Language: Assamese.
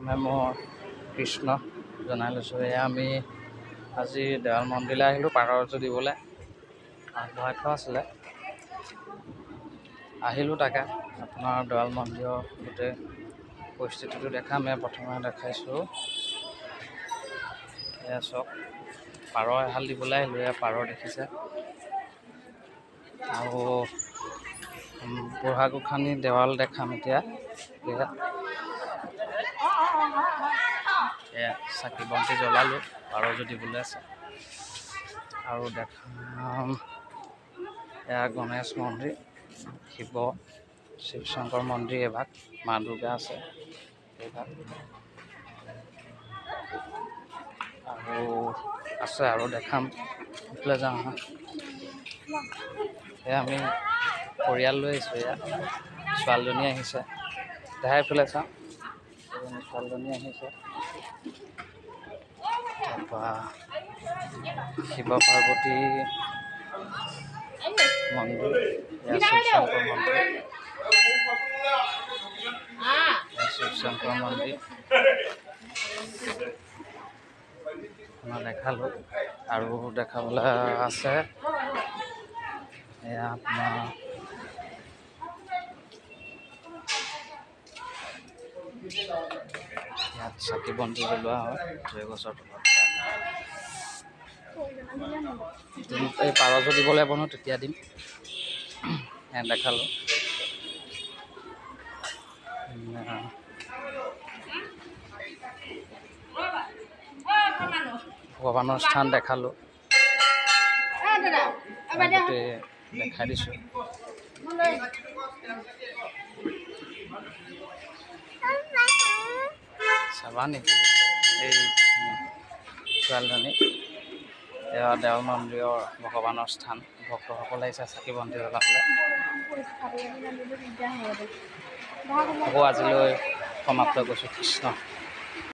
মই কৃষ্ণ জনাই লৈছোঁ। এয়া আমি আজি দেৱাল মন্দিৰলৈ আহিলোঁ পাৰৰজু দিবলৈ আগবঢ়াই থোৱা আছিলে। আহিলোঁ তাকে আপোনাৰ দেৱাল মন্দিৰৰ গোটেই পৰিস্থিতিটো দেখাম। প্ৰথমে দেখাইছোঁ এয়া চাওক পাৰ এহাল দিবলৈ আহিলোঁ। এয়া পাৰ দেখিছে আৰু বুঢ়াগোসাঁনী দেৱাল দেখাম এতিয়া। এয়া চাকি বন্তি জ্বলালোঁ পাৰজু দিবলৈ আছে। আৰু দেখাম এয়া গণেশ মন্দিৰ, শিৱ শংকৰ মন্দিৰ এভাগ, মা দুৰ্গা আছে এইভাগ আৰু আছে আৰু দেখাম। এইফালে যাওঁ হা। এয়া আমি পৰিয়াল লৈ আহিছোঁ। এয়া ছোৱালীজনী আহিছে, দেখাই এইফালে চাওঁ ছোৱালীজনী আহিছে। তাৰপৰা শিৱ পাৰ্বতী মন্দিৰ, শিৱ শংকৰ মন্দিৰ, শিৱ শংকৰ মন্দিৰ দেখালোঁ। আৰু দেখাবলৈ আছে এয়া আপোনাৰ ইয়াত চাকি বন্তি জ্বলোৱা হয় জয় গছৰ তলত। এই পাৰজু দিব লাগিব নহয়, তেতিয়া দিম। দেখালোঁ ভগৱানৰ স্থান দেখালোঁ, গোটেই দেখাই দিছোঁ। চাবা নেকি এই ছোৱালীজনী? এয়া দেৱাল মন্দিৰৰ ভগৱানৰ স্থান। ভক্তসকলে আহিছে চাকি বন্তি জ্বলাবলৈ। হ'ব আজিলৈ সমাপ্ত কৰিছোঁ। কৃষ্ণ।